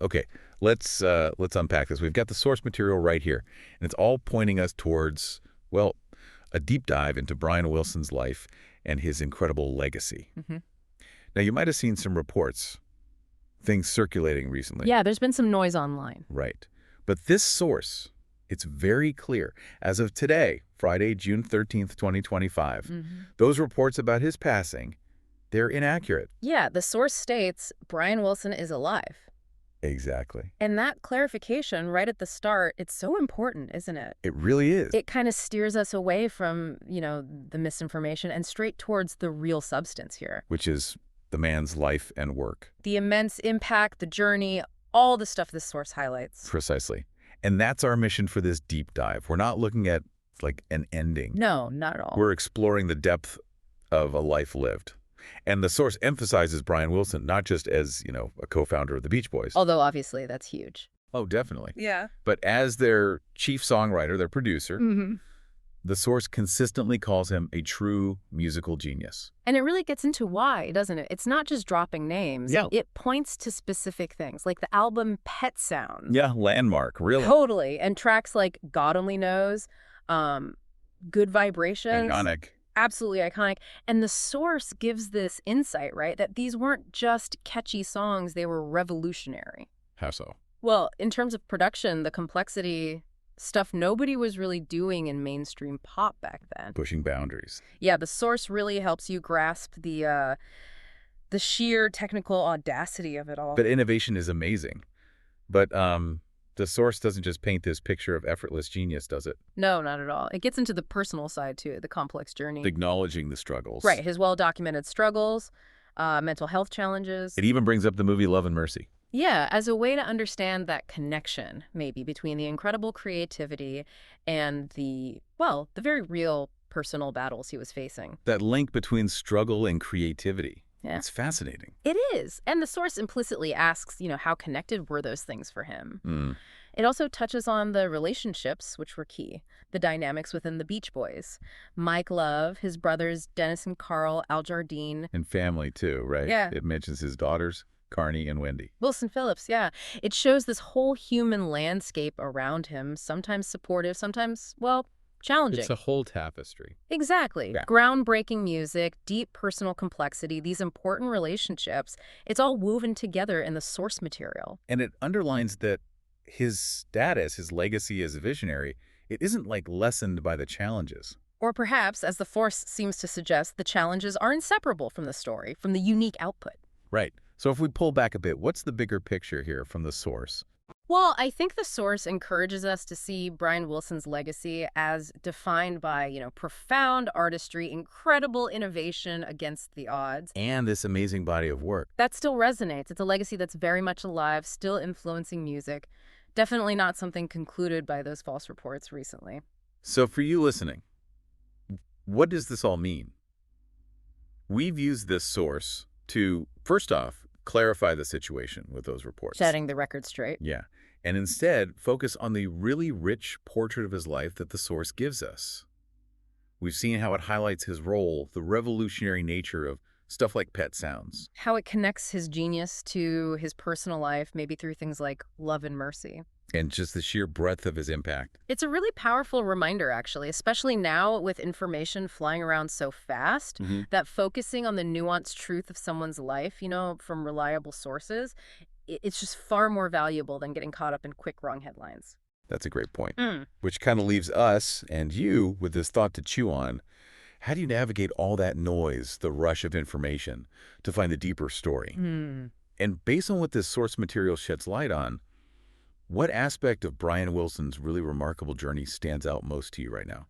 Okay, let's unpack this. We've got the source material right here, and it's all pointing us towards, well, a deep dive into Brian Wilson's life and his incredible legacy. Hmm. Now, you might have seen some reports, things circulating recently. Yeah, there's been some noise online. Right. But this source, it's very clear. As of today, Friday, June 13th, 2025, those reports about his passing, they're inaccurate. Yeah, the source states Brian Wilson is alive. Exactly. And that clarification right at the start, it's so important, isn't it? It really is. It kind of steers us away from, the misinformation and straight towards the real substance here. Which is the man's life and work. The immense impact, the journey, all the stuff this source highlights. Precisely. And that's our mission for this deep dive. We're not looking at, like, an ending. No, not at all. We're exploring the depth of a life lived. And the source emphasizes Brian Wilson, not just as, a co-founder of the Beach Boys. Although, obviously, that's huge. Oh, definitely. Yeah. But as their chief songwriter, their producer, the source consistently calls him a true musical genius. And it really gets into why, doesn't it? It's not just dropping names. Yeah. It points to specific things, like the album Pet Sounds. Yeah, landmark, really. Totally. And tracks like God Only Knows, Good Vibrations. Iconic. Absolutely iconic. And the source gives this insight, right, that these weren't just catchy songs, they were revolutionary. How so? Well, in terms of production, the complexity, stuff nobody was really doing in mainstream pop back then. Pushing boundaries. Yeah, the source really helps you grasp the sheer technical audacity of it all. But innovation is amazing. But the source doesn't just paint this picture of effortless genius, does it? No, not at all. It gets into the personal side, too, the complex journey. Acknowledging the struggles. Right, his well-documented struggles, mental health challenges. It even brings up the movie Love and Mercy. Yeah, as a way to understand that connection, maybe, between the incredible creativity and the very real personal battles he was facing. That link between struggle and creativity. Yeah. It's fascinating. It is. And the source implicitly asks, how connected were those things for him? It also touches on the relationships, which were key, the dynamics within the Beach Boys. Mike Love, his brothers Dennis and Carl, Al Jardine. And family, too, right? Yeah. It mentions his daughters, Carney and Wendy. Wilson Phillips, yeah. It shows this whole human landscape around him, sometimes supportive, sometimes, challenging. It's a whole tapestry. Exactly. Yeah. Groundbreaking music, deep personal complexity, these important relationships, it's all woven together in the source material. And it underlines that his status, his legacy as a visionary, it isn't like lessened by the challenges. Or perhaps, as the source seems to suggest, the challenges are inseparable from the story, from the unique output. Right. So if we pull back a bit, what's the bigger picture here from the source? Well, I think the source encourages us to see Brian Wilson's legacy as defined by, profound artistry, incredible innovation against the odds. And this amazing body of work. That still resonates. It's a legacy that's very much alive, still influencing music. Definitely not something concluded by those false reports recently. So for you listening, what does this all mean? We've used this source to, first off, clarify the situation with those reports. Setting the record straight. Yeah. And instead, focus on the really rich portrait of his life that the source gives us. We've seen how it highlights his role, the revolutionary nature of stuff like Pet Sounds. How it connects his genius to his personal life, maybe through things like Love and Mercy. And just the sheer breadth of his impact. It's a really powerful reminder, actually, especially now with information flying around so fast, that focusing on the nuanced truth of someone's life, from reliable sources, it's just far more valuable than getting caught up in quick wrong headlines. That's a great point. Which kind of leaves us and you with this thought to chew on. How do you navigate all that noise, the rush of information, to find the deeper story? And based on what this source material sheds light on, what aspect of Brian Wilson's really remarkable journey stands out most to you right now?